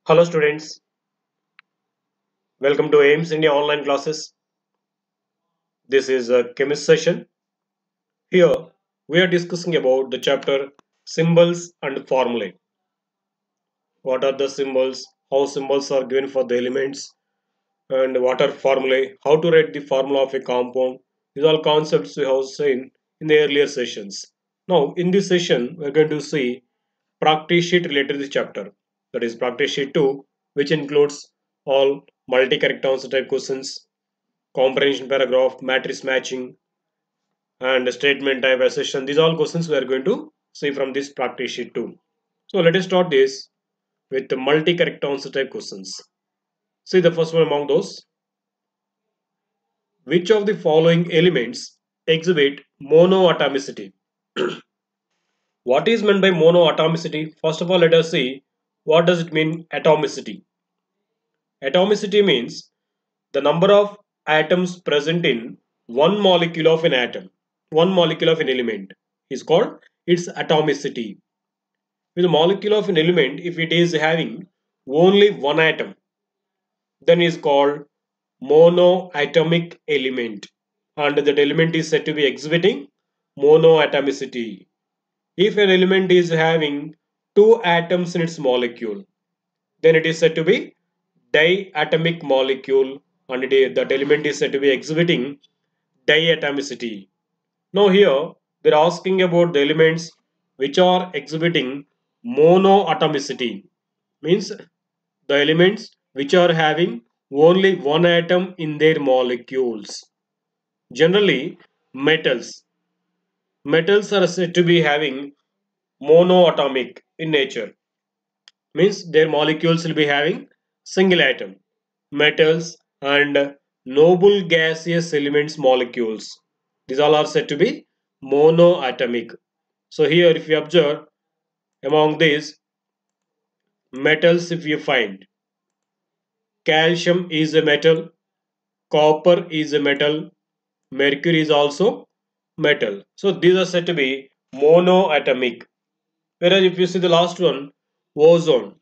Hello students, welcome to AIMS India online classes. This is a chemist session. Here we are discussing about the chapter symbols and formulae. What are the symbols, how symbols are given for the elements, and what are formulae, how to write the formula of a compound. These are all concepts we have seen in the earlier sessions. Now in this session we are going to see practice sheet related to this chapter. That is practice sheet 2, which includes all multi-character answer type questions, comprehension paragraph, matrix matching, and statement type assertion. These are all questions we are going to see from this practice sheet too. So let us start this with the multi-character answer type questions. See the first one among those. Which of the following elements exhibit monoatomicity? What is meant by monoatomicity? First of all, let us see what does it mean atomicity. Atomicity means the number of atoms present in one molecule of an atom, one molecule of an element is called its atomicity. With a molecule of an element, if it is having only one atom, then is called monoatomic element, and that element is said to be exhibiting monoatomicity. If an element is having two atoms in its molecule, then it is said to be diatomic molecule, and that element is said to be exhibiting diatomicity. Now here they are asking about the elements which are exhibiting monoatomicity, means the elements which are having only one atom in their molecules. Generally metals are said to be having monoatomic in nature, means their molecules will be having single atom. Metals and noble gaseous elements molecules, these all are said to be monoatomic. So here if you observe among these metals, if you find calcium is a metal, copper is a metal, mercury is also metal, so these are said to be monoatomic. Whereas if you see the last one, ozone,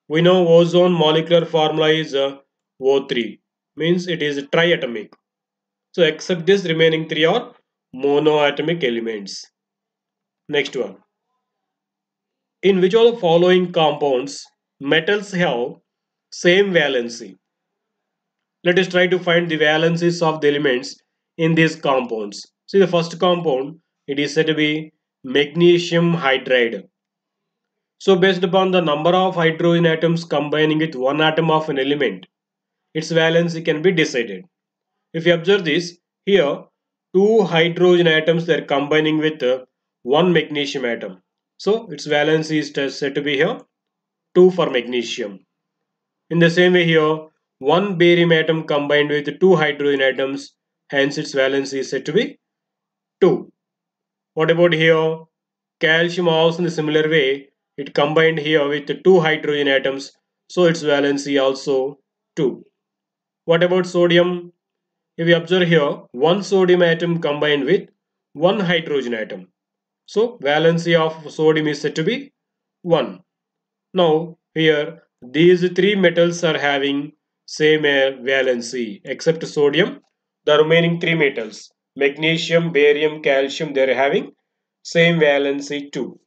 we know ozone molecular formula is O3, means it is triatomic. So except this, remaining three are monoatomic elements. Next one. In which of the following compounds metals have same valency? Let us try to find the valencies of the elements in these compounds. See the first compound, it is said to be magnesium hydride. So based upon the number of hydrogen atoms combining with one atom of an element, its valency can be decided. If you observe this, here two hydrogen atoms they are combining with one magnesium atom. So its valency is said to be here 2 for magnesium. In the same way here, one barium atom combined with two hydrogen atoms, hence its valency is said to be 2. What about here? Calcium also in the similar way, it combined here with two hydrogen atoms, so its valency also 2. What about sodium? If we observe here, one sodium atom combined with one hydrogen atom. So valency of sodium is said to be 1. Now here these three metals are having same valency except sodium. The remaining three metals, magnesium, barium, calcium, they are having same valency too.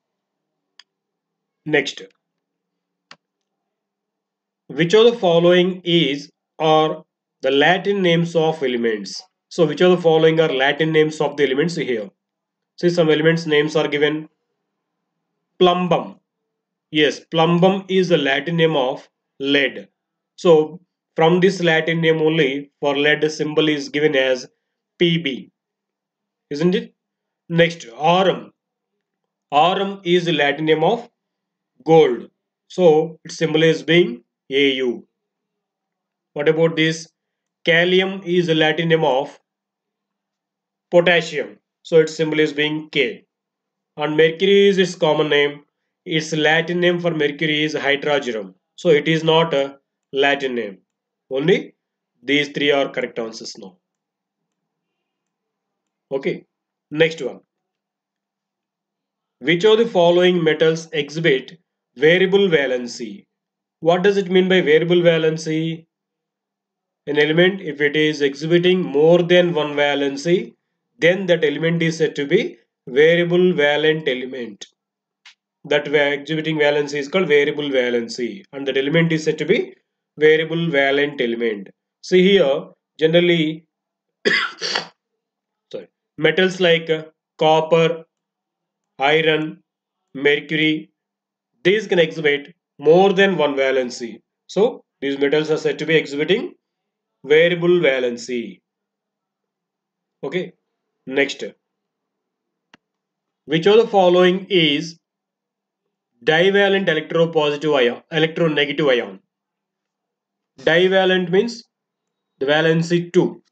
Next, which of the following is or the Latin names of elements? So which of the following are Latin names of the elements here? See some elements names are given. Plumbum. Yes, plumbum is the Latin name of lead. So from this Latin name only for lead symbol is given as Pb, isn't it? Next, aurum. Aurum is the Latin name of gold. So its symbol is being Au. What about this? Kalium is the Latin name of potassium. So its symbol is being K. And mercury is its common name. Its Latin name for mercury is hydrogerum. So it is not a Latin name. Only these three are correct answers now. Okay. Next one. Which of the following metals exhibit variable valency? What does it mean by variable valency? An element, if it is exhibiting more than one valency, then that element is said to be variable valent element. That exhibiting valency is called variable valency, and that element is said to be variable valent element. See here, generally, sorry, metals like copper, iron, mercury, these can exhibit more than one valency. So these metals are said to be exhibiting variable valency. Okay. Next, which of the following is divalent electropositive ion, electronegative ion? Divalent means the valency 2.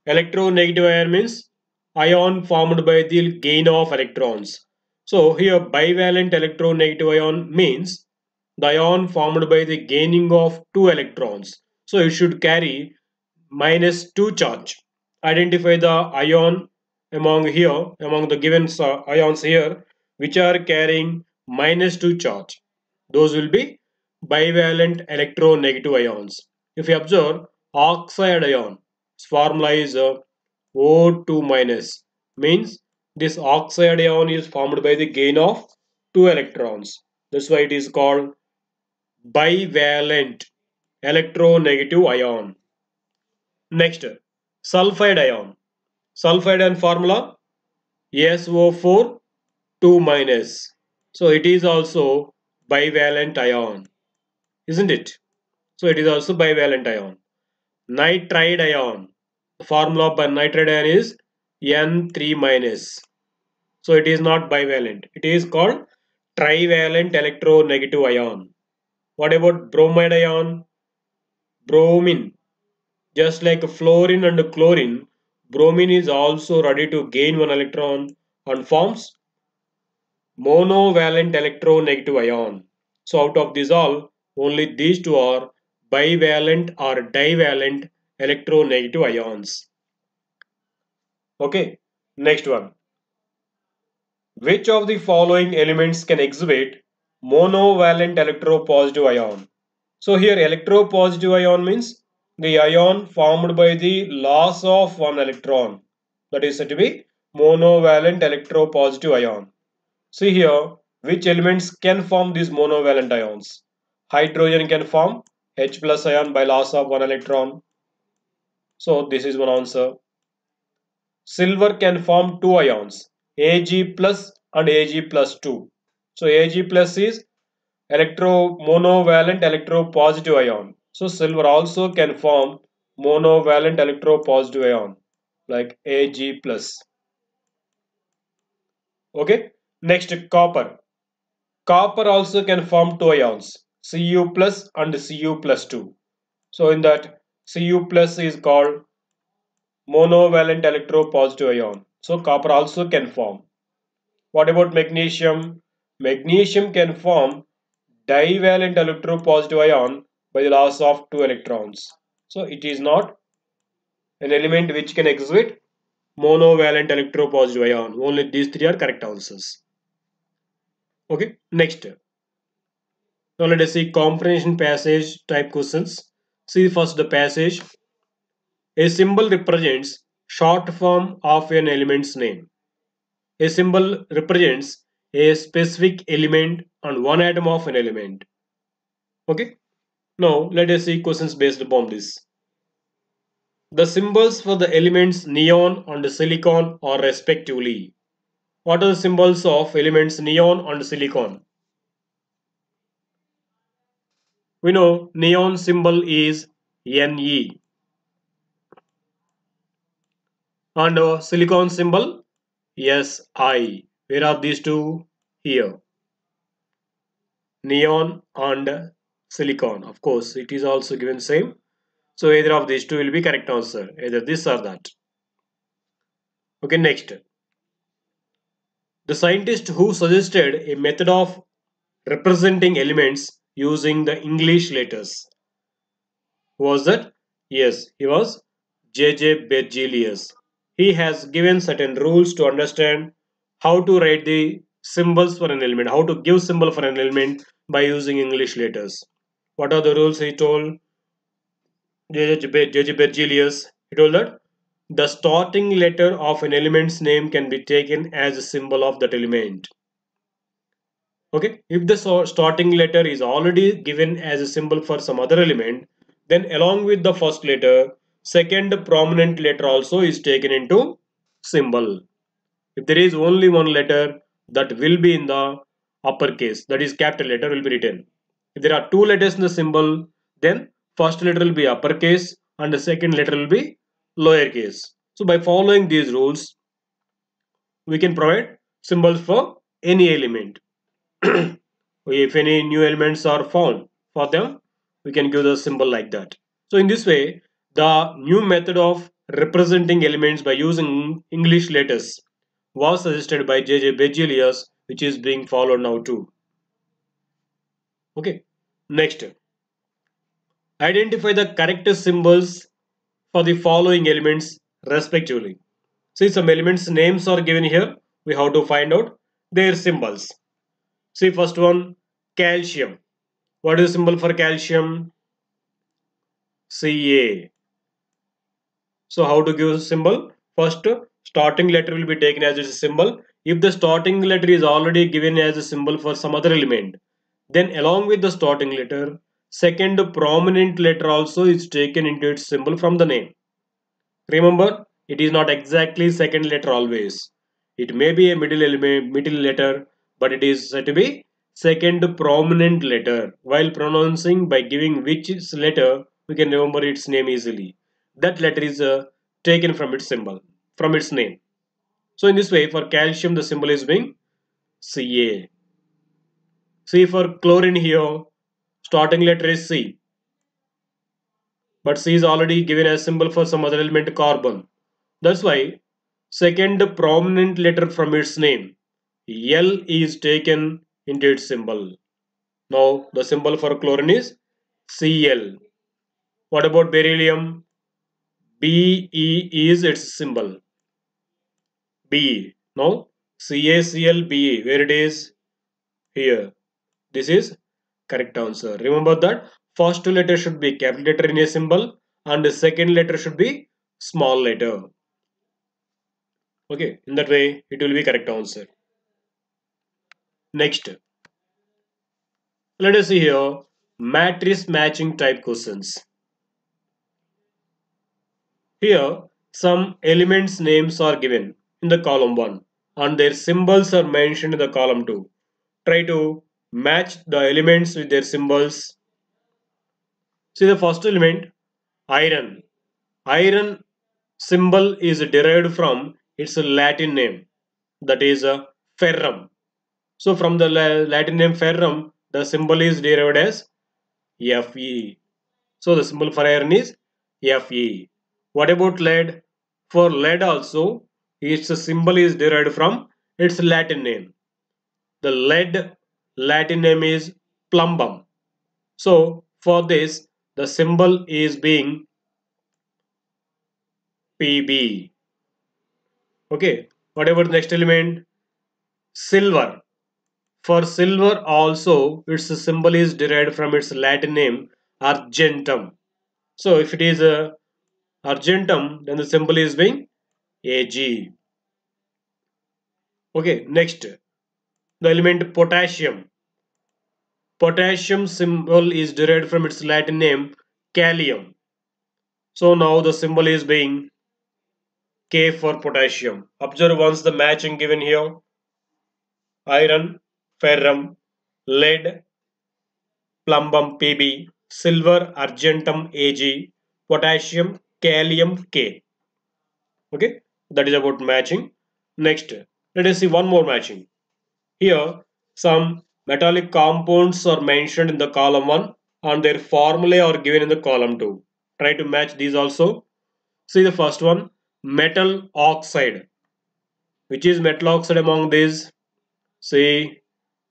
Electronegative ion means ion formed by the gain of electrons. So here bivalent electronegative ion means the ion formed by the gaining of two electrons. So it should carry -2 charge. Identify the ion among the given ions here which are carrying -2 charge. Those will be bivalent electronegative ions. If you observe oxide ion, its formula is O2 minus, means this oxide ion is formed by the gain of two electrons. That's why it is called bivalent electronegative ion. Next, sulfide ion. Sulfide ion formula SO4 2 minus. So it is also bivalent ion, isn't it? So it is also bivalent ion. Nitride ion. The formula of nitride ion is N3 minus. So it is not bivalent. It is called trivalent electronegative ion. What about bromide ion? Bromine. Just like fluorine and chlorine, bromine is also ready to gain one electron and forms monovalent electronegative ion. So out of these all, only these two are bivalent or divalent electronegative ions. Okay, next one. Which of the following elements can exhibit monovalent electropositive ion? So here electropositive ion means the ion formed by the loss of one electron. That is said to be monovalent electropositive ion. See here which elements can form these monovalent ions. Hydrogen can form H plus ion by loss of one electron. So this is one answer. Silver can form two ions, Ag plus and Ag plus 2. So Ag plus is monovalent electropositive ion. So silver also can form monovalent electropositive ion like Ag plus. Okay. Next, copper. Copper also can form two ions, Cu plus and Cu plus 2. So in that Cu plus is called monovalent electropositive ion. So copper also can form. What about magnesium? Magnesium can form divalent electropositive ion by the loss of two electrons. So it is not an element which can exhibit monovalent electropositive ion. Only these three are correct answers. Okay, next. Now let us see comprehension passage type questions. See first the passage. A symbol represents short form of an element's name. A symbol represents a specific element and one atom of an element. Okay. Now let us see questions based upon this. The symbols for the elements neon and silicon are respectively. What are the symbols of elements neon and silicon? We know neon symbol is Ne and silicon symbol Si. Where are these two? Here. Neon and silicon. Of course, it is also given same. So either of these two will be correct answer. Either this or that. Okay, next. The scientist who suggested a method of representing elements using the English letters. Who was that? Yes, he was J.J. Berzelius. He has given certain rules to understand how to write the symbols for an element, how to give symbol for an element by using English letters. What are the rules he told? J.J. Bergelius, he told that the starting letter of an element's name can be taken as a symbol of that element. Okay, if the starting letter is already given as a symbol for some other element, then along with the first letter, second prominent letter also is taken into symbol. If there is only one letter that will be in the uppercase, that is capital letter will be written. If there are two letters in the symbol, then first letter will be uppercase and the second letter will be lowercase. So by following these rules, we can provide symbols for any element. If any new elements are found for them, we can give the symbol like that. So in this way, the new method of representing elements by using English letters was suggested by J.J. Berzelius, which is being followed now too. Okay, next, identify the correct symbols for the following elements respectively. See, some elements names are given here. We have to find out their symbols. See, first one, calcium. What is the symbol for calcium? Ca. So how to give a symbol? First, starting letter will be taken as its symbol. If the starting letter is already given as a symbol for some other element, then along with the starting letter, second prominent letter also is taken into its symbol from the name. Remember, it is not exactly second letter always. It may be a middle element, middle letter, but it is said to be second prominent letter. While pronouncing by giving which letter, we can remember its name easily. That letter is taken from its symbol, from its name. So in this way, for calcium, the symbol is being Ca. See, for chlorine here, starting letter is C, but C is already given as symbol for some other element, carbon. That's why second prominent letter from its name, L, is taken into its symbol. Now the symbol for chlorine is Cl. What about beryllium? Be is its symbol. Be. Now CaClBe, where it is? Here. This is correct answer. Remember that first letter should be capital letter in a symbol and the second letter should be small letter. Okay, in that way it will be correct answer. Next, let us see here matrix matching type questions. Here some elements names are given in the column 1 and their symbols are mentioned in the column 2. Try to match the elements with their symbols. See the first element, iron. Iron symbol is derived from its Latin name, that is ferrum. So from the Latin name ferrum, the symbol is derived as Fe. So the symbol for iron is Fe. What about lead? For lead also, its symbol is derived from its Latin name. The lead Latin name is plumbum. So for this, the symbol is being Pb. Okay. What about the next element? Silver. For silver also, its symbol is derived from its Latin name argentum. So if it is a argentum, then the symbol is being Ag. Okay, next, the element potassium. Potassium symbol is derived from its Latin name kalium. So now the symbol is being K for potassium. Observe once the matching given here: iron, ferrum, lead, plumbum Pb, silver, argentum Ag, potassium, kalium K. Okay, that is about matching. Next, let us see one more matching. Here, some metallic compounds are mentioned in the column 1 and their formulae are given in the column 2. Try to match these also. See the first one, metal oxide. Which is metal oxide among these? See,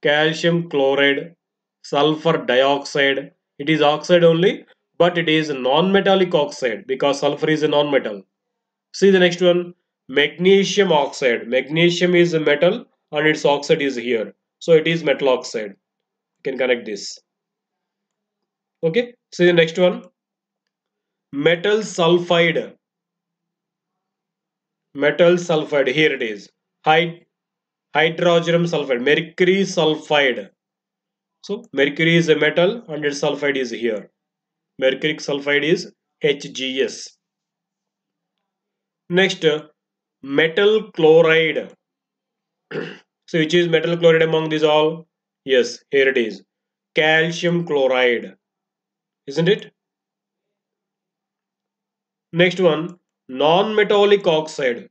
calcium chloride, sulfur dioxide. It is oxide only, but it is non-metallic oxide because sulfur is a non-metal. See the next one, magnesium oxide. Magnesium is a metal and its oxide is here. So it is metal oxide. You can connect this. Okay, see the next one. Metal sulfide. Metal sulfide, here it is. Hydrogen sulfide, mercury sulfide. So mercury is a metal and its sulfide is here. Mercuric sulfide is HGS. Next, metal chloride. So which is metal chloride among these all? Yes, here it is. Calcium chloride. Isn't it? Next one, non-metallic oxide.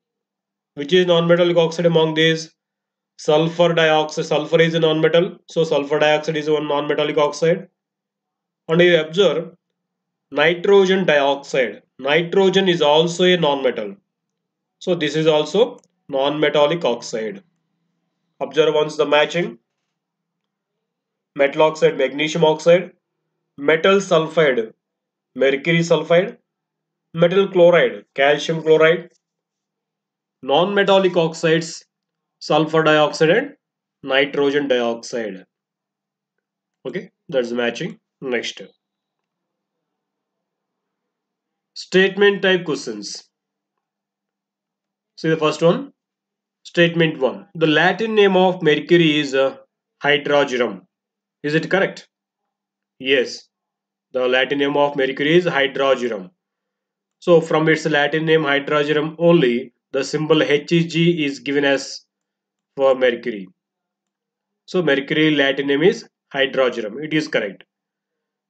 Which is non-metallic oxide among these? Sulfur dioxide. Sulfur is a non-metal. So sulfur dioxide is one non-metallic oxide. And you observe nitrogen dioxide. Nitrogen is also a non-metal. So this is also non-metallic oxide. Observe once the matching. Metal oxide, magnesium oxide, metal sulfide, mercury sulfide, metal chloride, calcium chloride, non-metallic oxides, sulfur dioxide and nitrogen dioxide. Okay, that's matching. Next, statement type questions. See the first one. Statement 1. The Latin name of mercury is hydrogerum. Is it correct? Yes. The Latin name of mercury is hydrogerum. So from its Latin name hydrogerum only, the symbol Hg is given as for mercury. So mercury Latin name is hydrogerum. It is correct.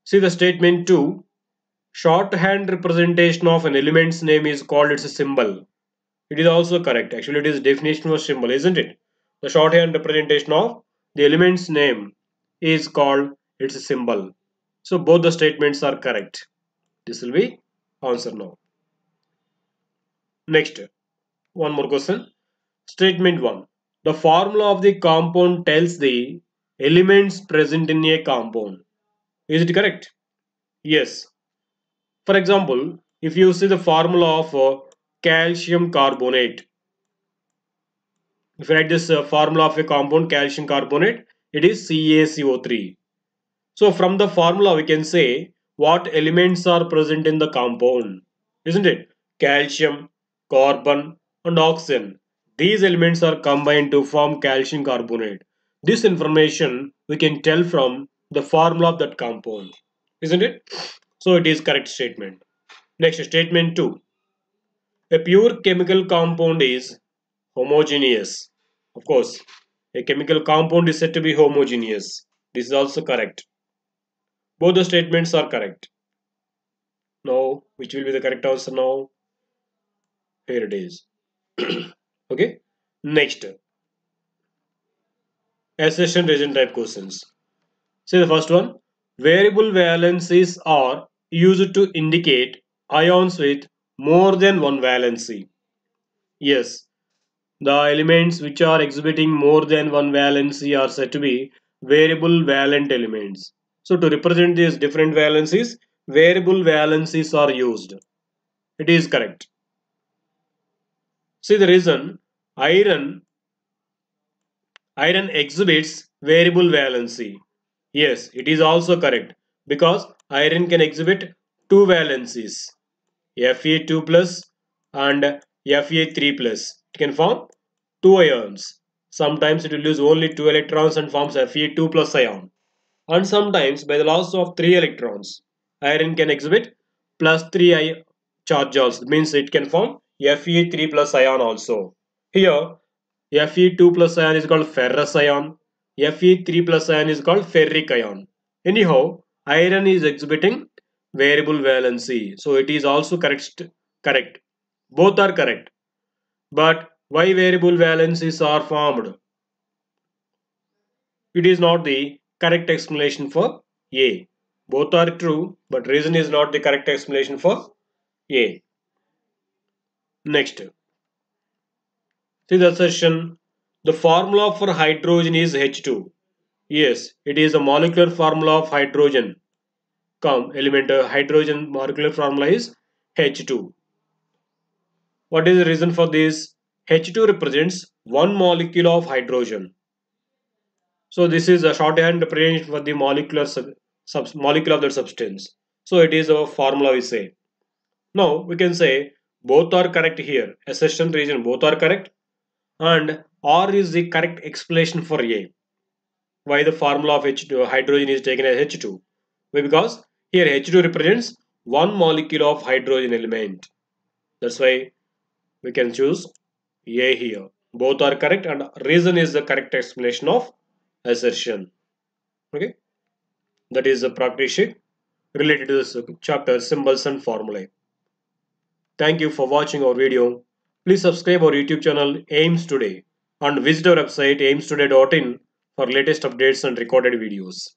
See the statement 2. Shorthand representation of an element's name is called its symbol. It is also correct. Actually, it is definition of symbol, isn't it? The shorthand representation of the element's name is called its symbol. So both the statements are correct. This will be answer now. Next, one more question. Statement 1. The formula of the compound tells the elements present in a compound. Is it correct? Yes. For example, if you see the formula of calcium carbonate, if you write this formula of a compound calcium carbonate, it is CaCO3. So from the formula we can say what elements are present in the compound, isn't it? Calcium, carbon and oxygen. These elements are combined to form calcium carbonate. This information we can tell from the formula of that compound, isn't it? So it is correct statement. Next, statement 2. A pure chemical compound is homogeneous. Of course, a chemical compound is said to be homogeneous. This is also correct. Both the statements are correct. Now, which will be the correct answer now? Here it is. Okay. Next, accession region type questions. See the first one. Variable valencies are used to indicate ions with more than one valency. Yes, the elements which are exhibiting more than one valency are said to be variable valent elements. So to represent these different valencies, variable valencies are used. It is correct. See the reason, iron exhibits variable valency. Yes, it is also correct because iron can exhibit two valencies, Fe2 plus and Fe3 plus. It can form two ions. Sometimes it will lose only two electrons and forms Fe2 plus ion. And sometimes by the loss of three electrons, iron can exhibit plus 3 charge also. Means it can form Fe3 plus ion also. Here Fe2 plus ion is called ferrous ion. Fe3 plus ion is called ferric ion. Anyhow, iron is exhibiting variable valency. So it is also correct. Correct. Both are correct. But why variable valencies are formed? It is not the correct explanation for A. Both are true, but reason is not the correct explanation for A. Next, see the assertion. The formula for hydrogen is H2. Yes, it is a molecular formula of hydrogen. Element hydrogen molecular formula is H2. What is the reason for this? H2 represents one molecule of hydrogen. So this is a shorthand representation for the molecular molecule of that substance. So it is a formula we say. Now we can say both are correct here. Assertion region both are correct, and R is the correct explanation for A. Why the formula of H2 hydrogen is taken as H2? Why? Because here H2 represents one molecule of hydrogen element. That's why we can choose A here. Both are correct, and reason is the correct explanation of assertion. Okay, that is the practice sheet related to this chapter symbols and formulae. Thank you for watching our video. Please subscribe our YouTube channel AIMS Today and visit our website aimstoday.in for latest updates and recorded videos.